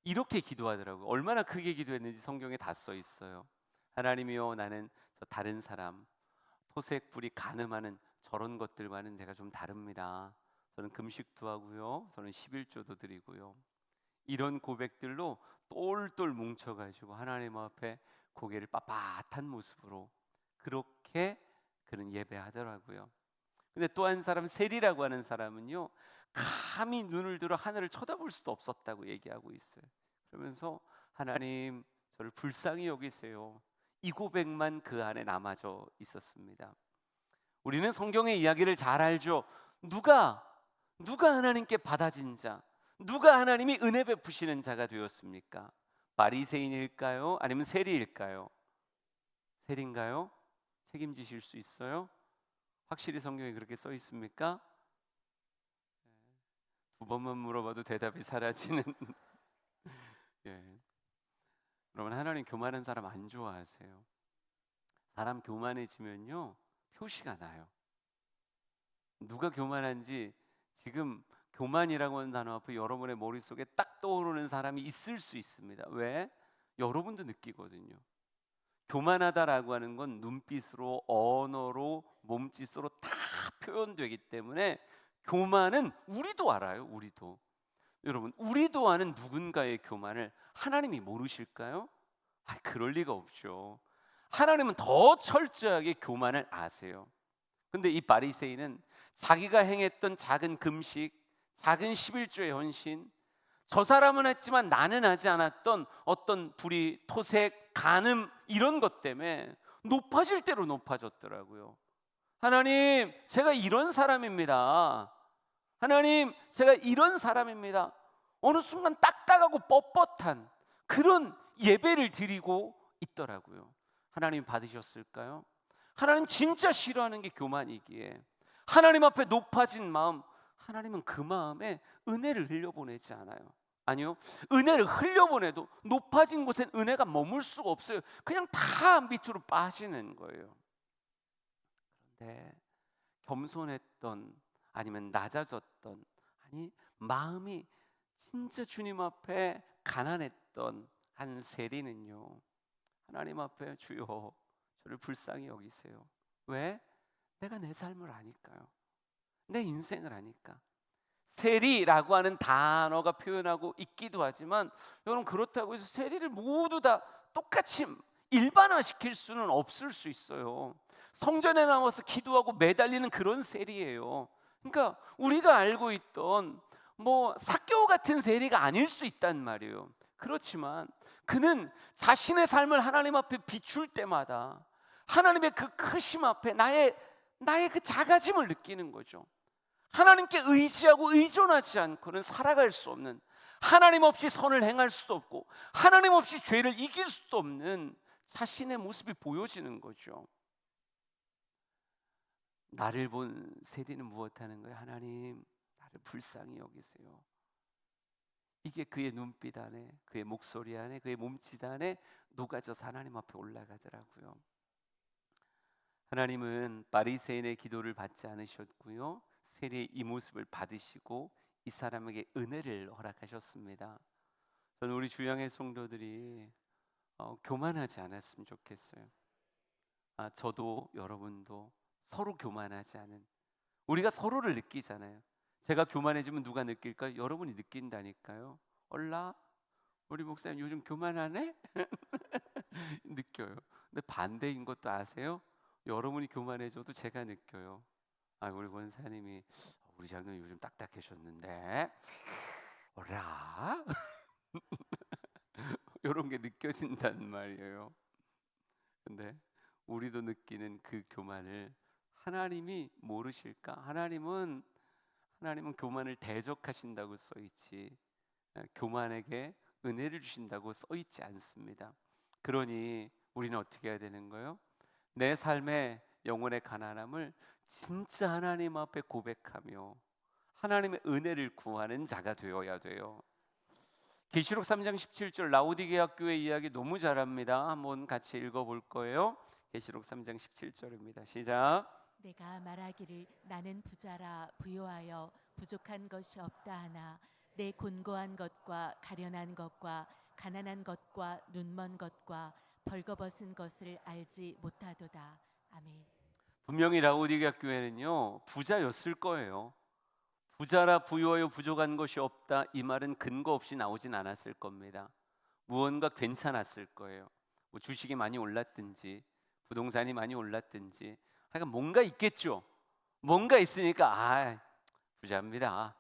이렇게 기도하더라고요. 얼마나 크게 기도했는지 성경에 다 써 있어요. 하나님이여, 나는 저 다른 사람 토색불이 가늠하는 저런 것들과는 제가 좀 다릅니다. 저는 금식도 하고요, 저는 11조도 드리고요. 이런 고백들로 똘똘 뭉쳐가지고 하나님 앞에 고개를 빳빳한 모습으로 그렇게 그는 예배하더라고요. 근데 또 한 사람 세리라고 하는 사람은요 감히 눈을 들어 하늘을 쳐다볼 수도 없었다고 얘기하고 있어요. 그러면서 하나님 저를 불쌍히 여기세요. 이 고백만 그 안에 남아져 있었습니다. 우리는 성경의 이야기를 잘 알죠. 누가 하나님께 받아진 자, 누가 하나님이 은혜 베푸시는 자가 되었습니까? 바리새인일까요? 아니면 세리일까요? 세리인가요? 책임지실 수 있어요? 확실히 성경에 그렇게 써 있습니까? 두 번만 물어봐도 대답이 사라지는 예. 여러분 하나님 교만한 사람 안 좋아하세요. 사람 교만해지면요 표시가 나요. 누가 교만한지 지금 교만이라고 하는 단어 앞에 여러분의 머릿속에 딱 떠오르는 사람이 있을 수 있습니다. 왜? 여러분도 느끼거든요. 교만하다라고 하는 건 눈빛으로, 언어로, 몸짓으로 다 표현되기 때문에 교만은 우리도 알아요. 우리도. 여러분 우리도 아는 누군가의 교만을 하나님이 모르실까요? 그럴 리가 없죠. 하나님은 더 철저하게 교만을 아세요. 근데 이 바리새인은 자기가 행했던 작은 금식, 작은 11조의 헌신, 저 사람은 했지만 나는 하지 않았던 어떤 불의, 토색, 간음 이런 것 때문에 높아질 대로 높아졌더라고요. 하나님, 제가 이런 사람입니다. 하나님, 제가 이런 사람입니다. 어느 순간 딱딱하고 뻣뻣한 그런 예배를 드리고 있더라고요. 하나님 받으셨을까요? 하나님 진짜 싫어하는 게 교만이기에 하나님 앞에 높아진 마음, 하나님은 그 마음에 은혜를 흘려보내지 않아요. 아니요, 은혜를 흘려보내도 높아진 곳엔 은혜가 머물 수가 없어요. 그냥 다 밑으로 빠지는 거예요. 그런데 겸손했던, 아니면 낮아졌던, 아니 마음이 진짜 주님 앞에 가난했던 한 세리는요 하나님 앞에 주여 저를 불쌍히 여기세요. 왜? 내가 내 삶을 아니까요. 내 인생을 아니까. 세리라고 하는 단어가 표현하고 있기도 하지만 여러분 그렇다고 해서 세리를 모두 다 똑같이 일반화시킬 수는 없을 수 있어요. 성전에 나와서 기도하고 매달리는 그런 세리예요. 그러니까 우리가 알고 있던 뭐 삭개오 같은 세리가 아닐 수 있단 말이에요. 그렇지만 그는 자신의 삶을 하나님 앞에 비출 때마다 하나님의 그 크심 앞에 나의 그 작아짐을 느끼는 거죠. 하나님께 의지하고 의존하지 않고는 살아갈 수 없는, 하나님 없이 선을 행할 수도 없고 하나님 없이 죄를 이길 수도 없는 자신의 모습이 보여지는 거죠. 나를 본 세리는 무엇하는 거예요? 하나님 나를 불쌍히 여기세요. 이게 그의 눈빛 안에, 그의 목소리 안에, 그의 몸짓 안에 녹아져서 하나님 앞에 올라가더라고요. 하나님은 바리새인의 기도를 받지 않으셨고요, 세리의 이 모습을 받으시고 이 사람에게 은혜를 허락하셨습니다. 저는 우리 주양의 성도들이 교만하지 않았으면 좋겠어요. 저도 여러분도 서로 교만하지 않은, 우리가 서로를 느끼잖아요. 제가 교만해지면 누가 느낄까요? 여러분이 느낀다니까요. 얼라 우리 목사님 요즘 교만하네? 느껴요. 근데 반대인 것도 아세요? 여러분이 교만해져도 제가 느껴요. 우리 권사님이 우리 장로님 요즘 딱딱해졌는데 어라? 이런 게 느껴진단 말이에요. 근데 우리도 느끼는 그 교만을 하나님이 모르실까? 하나님은 교만을 대적하신다고 써 있지 교만에게 은혜를 주신다고 써 있지 않습니다. 그러니 우리는 어떻게 해야 되는 거예요? 내 삶의 영혼의 가난함을 진짜 하나님 앞에 고백하며 하나님의 은혜를 구하는 자가 되어야 돼요. 계시록 3장 17절 라오디게아 교회 이야기 너무 잘합니다. 한번 같이 읽어볼 거예요. 계시록 3장 17절입니다. 시작. 내가 말하기를 나는 부자라 부요하여 부족한 것이 없다 하나 내 곤고한 것과 가련한 것과 가난한 것과 눈먼 것과 벌거벗은 것을 알지 못하도다. 아멘. 분명히 라오디게아 교회는요 부자였을 거예요. 부자라 부유하여 부족한 것이 없다, 이 말은 근거 없이 나오진 않았을 겁니다. 무언가 괜찮았을 거예요. 뭐 주식이 많이 올랐든지 부동산이 많이 올랐든지 하여간 뭔가 있겠죠. 뭔가 있으니까 부자입니다.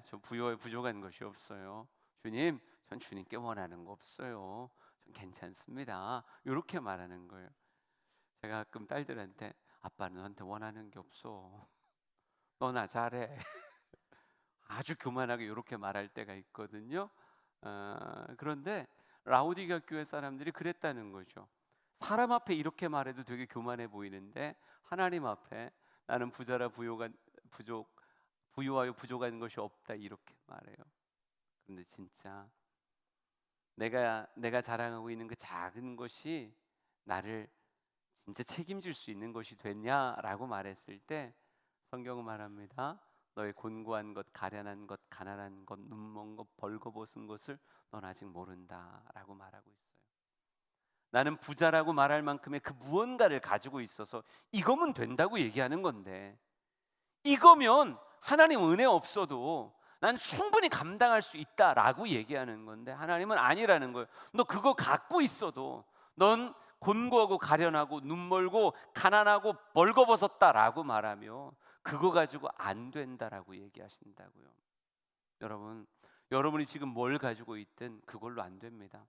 저 부유하여 부족한 것이 없어요. 주님, 전 주님께 원하는 거 없어요. 전 괜찮습니다. 이렇게 말하는 거예요. 제가 가끔 딸들한테 아빠는 너한테 원하는 게 없어. 너나 잘해. 아주 교만하게 이렇게 말할 때가 있거든요. 그런데 라오디게아 교회 사람들이 그랬다는 거죠. 사람 앞에 이렇게 말해도 되게 교만해 보이는데 하나님 앞에 나는 부자라 부유하여 부족한 것이 없다 이렇게 말해요. 그런데 진짜 내가 자랑하고 있는 그 작은 것이 나를 진짜 책임질 수 있는 것이 됐냐라고 말했을 때 성경은 말합니다. 너의 곤고한 것, 가련한 것, 가난한 것, 눈먼 것, 벌거벗은 것을 넌 아직 모른다라고 말하고 있어요. 나는 부자라고 말할 만큼의 그 무언가를 가지고 있어서 이거면 된다고 얘기하는 건데, 이거면 하나님 은혜 없어도 난 충분히 감당할 수 있다라고 얘기하는 건데 하나님은 아니라는 거예요. 너 그거 갖고 있어도 넌 곤고하고 가련하고 눈멀고 가난하고 벌거벗었다라고 말하며 그거 가지고 안 된다라고 얘기하신다고요. 여러분이 지금 뭘 가지고 있든 그걸로 안 됩니다.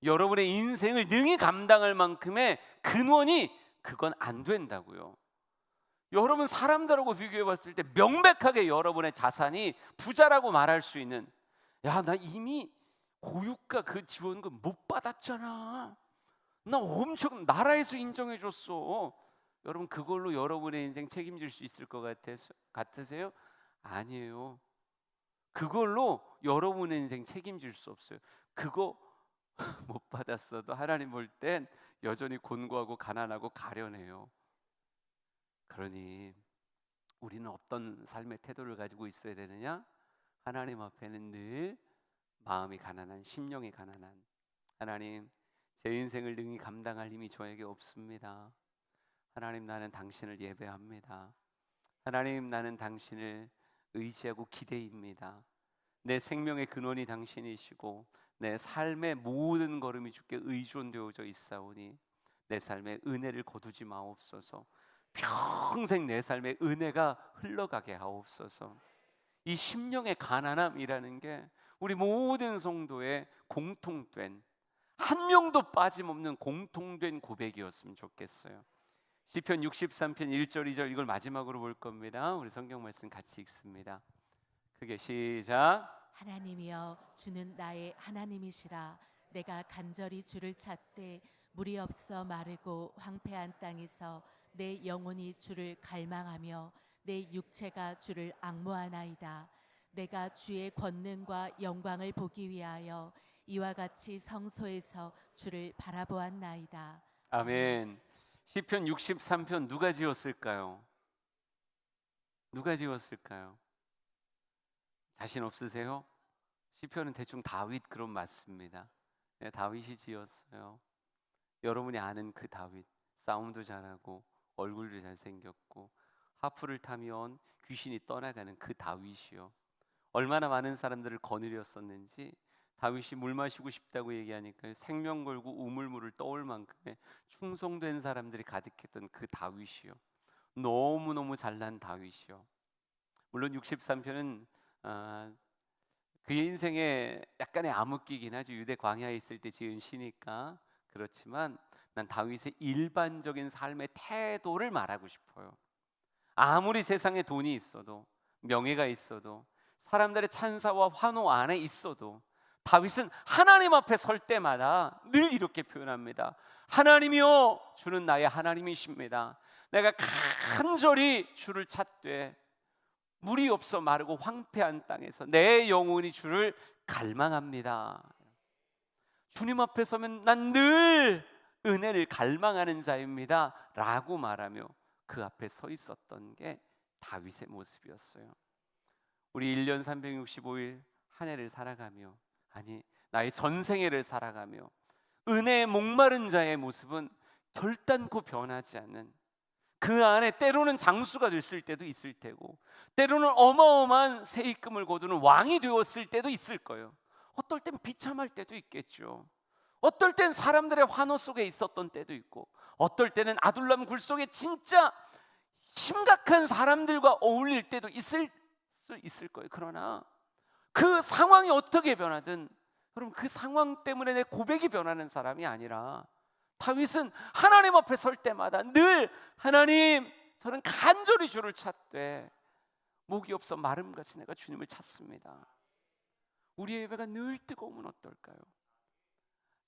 여러분의 인생을 능히 감당할 만큼의 근원이 그건 안 된다고요. 여러분 사람들하고 비교해 봤을 때 명백하게 여러분의 자산이 부자라고 말할 수 있는, 야, 나 이미 고유가 그 지원금 못 받았잖아, 나 엄청 나라에서 인정해 줬어. 여러분 그걸로 여러분의 인생 책임질 수 있을 것 같으세요? 아니에요. 그걸로 여러분의 인생 책임질 수 없어요. 그거 못 받았어도 하나님 볼 땐 여전히 곤고하고 가난하고 가련해요. 그러니 우리는 어떤 삶의 태도를 가지고 있어야 되느냐? 하나님 앞에는 늘 마음이 가난한, 심령이 가난한, 하나님, 제 인생을 능히 감당할 힘이 저에게 없습니다. 하나님, 나는 당신을 예배합니다. 하나님, 나는 당신을 의지하고 기대입니다. 내 생명의 근원이 당신이시고 내 삶의 모든 걸음이 주께 의존되어져 있사오니 내 삶에 은혜를 거두지 마옵소서. 평생 내 삶의 은혜가 흘러가게 하옵소서. 이 심령의 가난함이라는 게 우리 모든 성도의 공통된, 한 명도 빠짐없는 공통된 고백이었으면 좋겠어요. 시편 63편 1절 2절 이걸 마지막으로 볼 겁니다. 우리 성경 말씀 같이 읽습니다. 크게 시작. 하나님이여 주는 나의 하나님이시라. 내가 간절히 주를 찾되 물이 없어 마르고 황폐한 땅에서 내 영혼이 주를 갈망하며 내 육체가 주를 앙모하나이다. 내가 주의 권능과 영광을 보기 위하여 이와 같이 성소에서 주를 바라보았나이다. 아멘. 시편 63편 누가 지었을까요? 누가 지었을까요? 자신 없으세요? 시편은 대충 다윗 그럼 맞습니다. 네, 다윗이 지었어요. 여러분이 아는 그 다윗, 싸움도 잘하고 얼굴도 잘생겼고 하프를 타면 귀신이 떠나가는 그 다윗이요. 얼마나 많은 사람들을 거느렸었는지, 다윗이 물 마시고 싶다고 얘기하니까 생명 걸고 우물물을 떠올 만큼의 충성된 사람들이 가득했던 그 다윗이요. 너무너무 잘난 다윗이요. 물론 63편은 그의 인생에 약간의 암흑기긴 하죠. 유대 광야에 있을 때 지은 시니까. 그렇지만 난 다윗의 일반적인 삶의 태도를 말하고 싶어요. 아무리 세상에 돈이 있어도, 명예가 있어도, 사람들의 찬사와 환호 안에 있어도 다윗은 하나님 앞에 설 때마다 늘 이렇게 표현합니다. 하나님이여 주는 나의 하나님이십니다. 내가 간절히 주를 찾되 물이 없어 마르고 황폐한 땅에서 내 영혼이 주를 갈망합니다. 주님 앞에 서면 난 늘 은혜를 갈망하는 자입니다 라고 말하며 그 앞에 서 있었던 게 다윗의 모습이었어요. 우리 1년 365일 한 해를 살아가며, 아니 나의 전생애를 살아가며 은혜에 목마른 자의 모습은 결단코 변하지 않는, 그 안에 때로는 장수가 됐을 때도 있을 테고 때로는 어마어마한 세입금을 거두는 왕이 되었을 때도 있을 거예요. 어떨 땐 비참할 때도 있겠죠. 어떨 땐 사람들의 환호 속에 있었던 때도 있고, 어떨 때는 아둘람 굴 속에 진짜 심각한 사람들과 어울릴 때도 있을 수 있을 거예요. 그러나 그 상황이 어떻게 변하든 여러분, 그 상황 때문에 내 고백이 변하는 사람이 아니라, 다윗은 하나님 앞에 설 때마다 늘 하나님, 저는 간절히 주를 찾되 목이 없어 마름같이 내가 주님을 찾습니다. 우리의 예배가 늘 뜨거우면 어떨까요?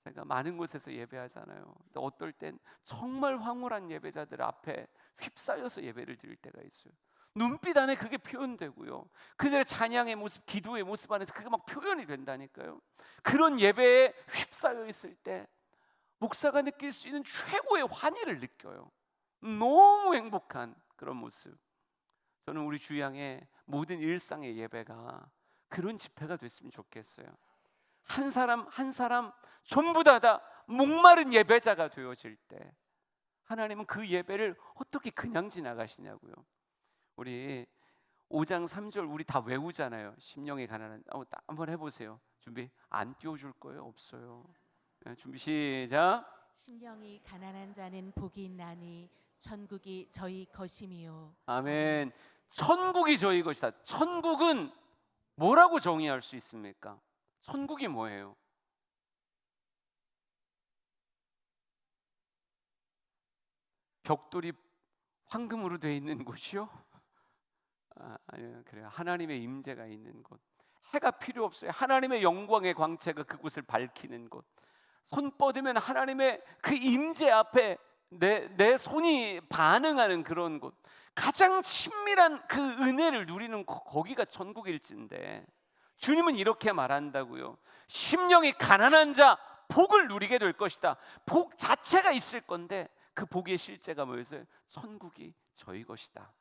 제가 많은 곳에서 예배하잖아요. 근데 어떨 땐 정말 황홀한 예배자들 앞에 휩싸여서 예배를 드릴 때가 있어요. 눈빛 안에 그게 표현되고요, 그들의 찬양의 모습, 기도의 모습 안에서 그게 막 표현이 된다니까요. 그런 예배에 휩싸여 있을 때 목사가 느낄 수 있는 최고의 환희를 느껴요. 너무 행복한 그런 모습. 저는 우리 주양의 모든 일상의 예배가 그런 집회가 됐으면 좋겠어요. 한 사람 한 사람 전부 다 목마른 예배자가 되어질 때 하나님은 그 예배를 어떻게 그냥 지나가시냐고요. 우리 5장 3절 우리 다 외우잖아요. 심령에 가난한, 한번 해보세요. 준비. 안 띄워줄 거예요? 없어요. 준비 시작. 심령이 가난한 자는 복이 있나니 천국이 저희 것임이요. 아멘. 천국이 저희 것이다. 천국은 뭐라고 정의할 수 있습니까? 천국이 뭐예요? 벽돌이 황금으로 되어 있는 곳이요? 아니요, 그래요. 하나님의 임재가 있는 곳. 해가 필요 없어요. 하나님의 영광의 광채가 그곳을 밝히는 곳. 손 뻗으면 하나님의 그 임재 앞에 내 손이 반응하는 그런 곳. 가장 친밀한 그 은혜를 누리는 거기가 천국일진데, 주님은 이렇게 말한다고요. 심령이 가난한 자 복을 누리게 될 것이다. 복 자체가 있을 건데 그 복의 실제가 뭐였어요? 천국이 저희 것이다.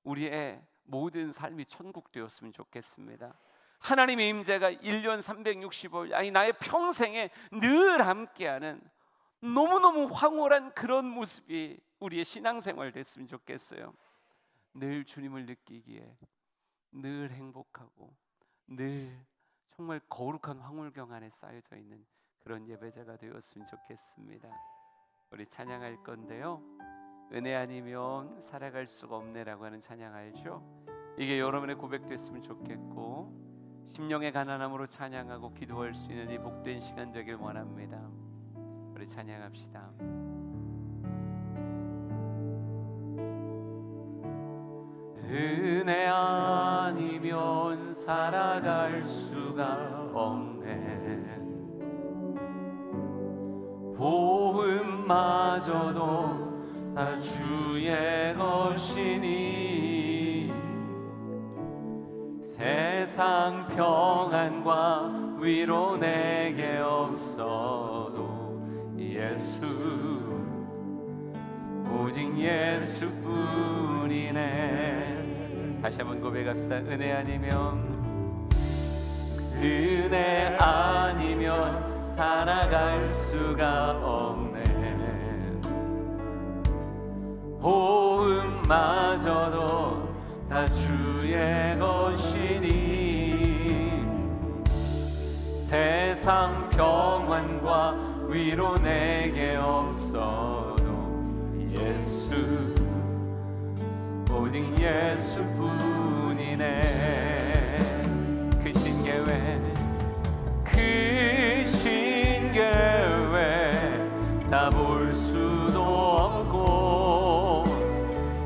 우리의 모든 삶이 천국 되었으면 좋겠습니다. 하나님의 임재가 1년 365일, 아니 나의 평생에 늘 함께하는 너무너무 황홀한 그런 모습이 우리의 신앙생활 됐으면 좋겠어요. 늘 주님을 느끼기에 늘 행복하고 늘 정말 거룩한 황홀경 안에 쌓여져 있는 그런 예배자가 되었으면 좋겠습니다. 우리 찬양할 건데요, 은혜 아니면 살아갈 수가 없네라고 하는 찬양 알죠? 이게 여러분의 고백됐으면 좋겠고, 심령의 가난함으로 찬양하고 기도할 수 있는 이 복된 시간 되길 원합니다. 우리 찬양합시다. 은혜 아니면 살아갈 수가 없네. 보음마저도 다 주의 것이니 세상 평안과 위로 내게 없어도 예수, 오직 예수뿐이네. 다시 한번 고백합시다. 은혜 아니면 살아갈 수가 없네. 호흡마저도 다 주의 것이니 세상 평안과 위로 내게 없어도 예수, 오직 예수뿐이네. 그 신계회, 그 신계회 다 볼 수도 없고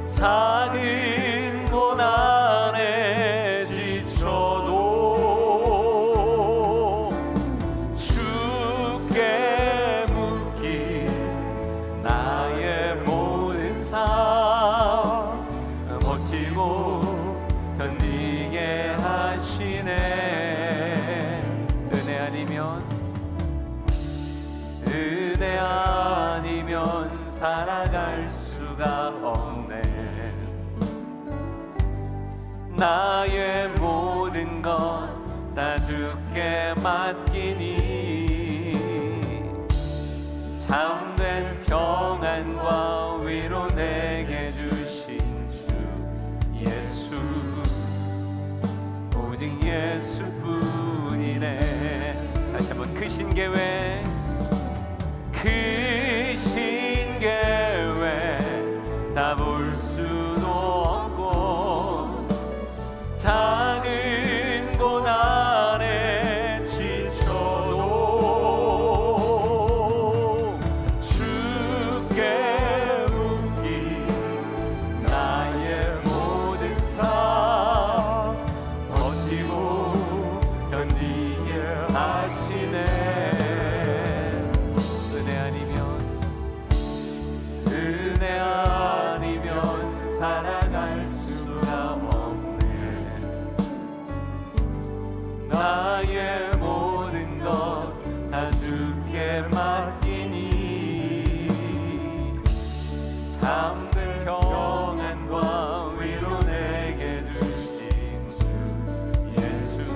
작은 고난에 지쳐도 주께 묻기 나의 모든 삶 버티고 견디게 살아갈 수가 없네. 나의 모든 것 다 주께 맡기니 참된 평안과 위로 내게 주신 주 예수, 오직 예수뿐이네. 다시 한번 그 신계회, 그 신계회 다 볼 수도 없고 작은 고난에 지쳐도 주께 맡긴 나의 모든 삶 버티고 견디게 하시네. 은혜 아니면 살아갈 수가 없네. 나의 모든 것 다 주께 맡기니 참된 평안과 위로 내게 주신 주 예수,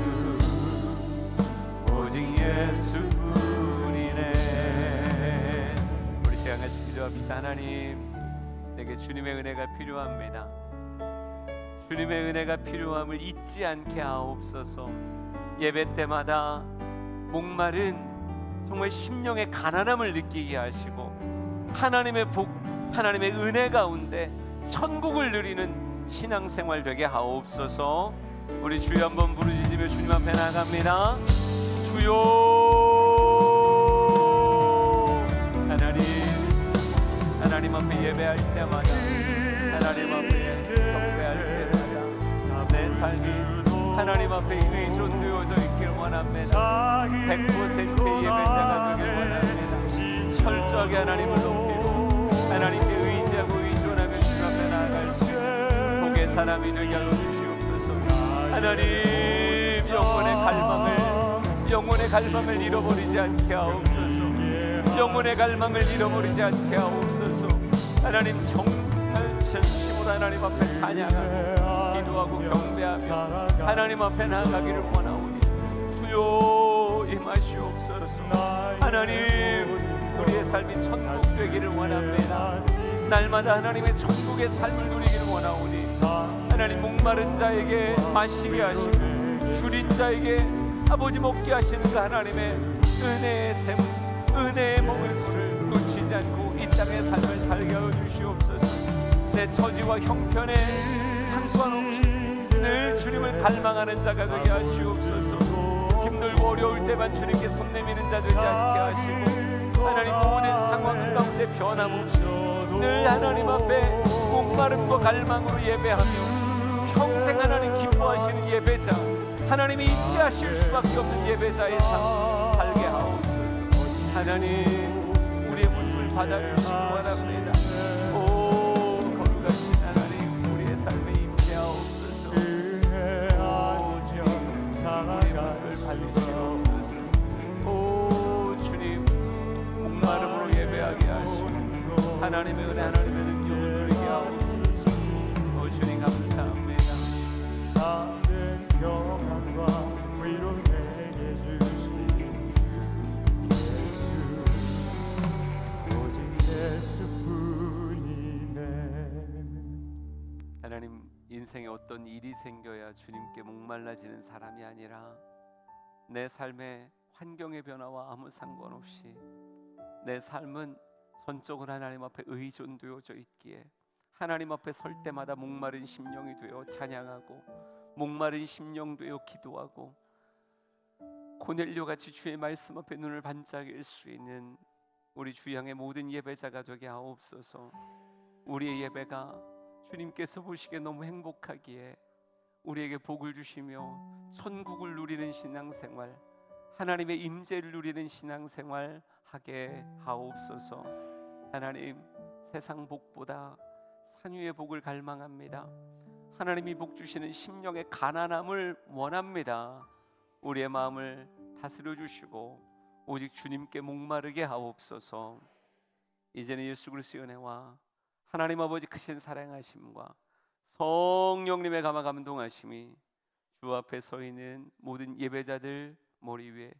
오직 예수뿐이네. 우리 시간 같이 기도합시다. 하나님, 내게 주님의 은혜가 필요합니다. 주님의 은혜가 필요함을 잊지 않게 하옵소서. 예배 때마다 목마른 정말 심령의 가난함을 느끼게 하시고 하나님의 복, 하나님의 은혜 가운데 천국을 누리는 신앙생활 되게 하옵소서. 우리 주여 한번 부르짖으며 주님 앞에 나갑니다. 주여. 하나님 앞에 예배할 때마다, 하나님 앞에 경배할 때마다 내 삶이 하나님 앞에 의존되어져 있길 원합니다. 100%의 예배자가 되길 원합니다. 철저하게 하나님을 높이고 하나님께 의지하고 의존하며 주님 앞에 나아갈 수 있는 복의 사람이 되게 하여 주시옵소서. 하나님, 영혼의 갈망을 잃어버리지 않게 하옵소서. 영혼의 갈망을 잃어버리지 않게 하옵소서. 하나님, 정말 진심으로 하나님 앞에 찬양하고 기도하고 경배하며 하나님 앞에 나아가기를 원하오니 주여 임하시옵소서. 하나님, 우리의 삶이 천국 되기를 원합니다. 날마다 하나님의 천국의 삶을 누리기를 원하오니 하나님, 목마른 자에게 마시게 하시고 줄인 자에게 아버지 먹게 하시는 그 하나님의 은혜의 샘, 은혜의 먹을 술을 놓치지 않고 이 땅의 삶을 살게 하여 주시옵소서. 내 처지와 형편에 상관없이 늘 주님을 갈망하는 자가 되게 하시옵소서. 힘들고 어려울 때만 주님께 손 내미는 자 되지 않게 하시고 하나님, 모든 상황 가운데 변함없이 늘 하나님 앞에 목마름과 갈망으로 예배하며 평생 하나님 기뻐하시는 예배자, 하나님이 있게 하실 수밖에 없는 예배자의 삶 살게 하옵소서. 하나님, 우리의 모습을 받아주시기 원합니다. 오 거룩하신 하나님, 우리의 삶에 임재 하옵소서. 오 주님, 우리의 모습을 받으시옵소서. 오 주님, 목마름으로 예배하게 하시고 하나님의 은혜, 하나님의 능력을 누리게 하옵소서. 오 주님, 감사합니다. 참된 평안과 위로 내게 주신 주 예수, 오직 예수뿐이네. 하나님, 인생에 어떤 일이 생겨야 주님께 목말라지는 사람이 아니라 내 삶의 환경의 변화와 아무 상관없이 내 삶은 전적으로 하나님 앞에 의존되어져 있기에 하나님 앞에 설 때마다 목마른 심령이 되어 찬양하고 목마른 심령 되어 기도하고 고넬료같이 주의 말씀 앞에 눈을 반짝일 수 있는 우리 주양의 모든 예배자가 되게 하옵소서. 우리의 예배가 주님께서 보시기에 너무 행복하기에 우리에게 복을 주시며 천국을 누리는 신앙생활, 하나님의 임재를 누리는 신앙생활 하게 하옵소서. 하나님, 세상 복보다 산 위의 복을 갈망합니다. 하나님이 복 주시는 심령의 가난함을 원합니다. 우리의 마음을 다스려 주시고 오직 주님께 목마르게 하옵소서. 이제는 예수 그리스도의 은혜와 하나님 아버지 크신 사랑하심과 성령님의 감화 감동하심이 주 앞에 서 있는 모든 예배자들 머리 위에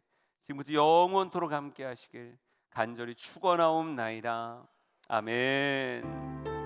지금부터 영원토록 함께 하시길 간절히 축원하옵나이다. 아멘.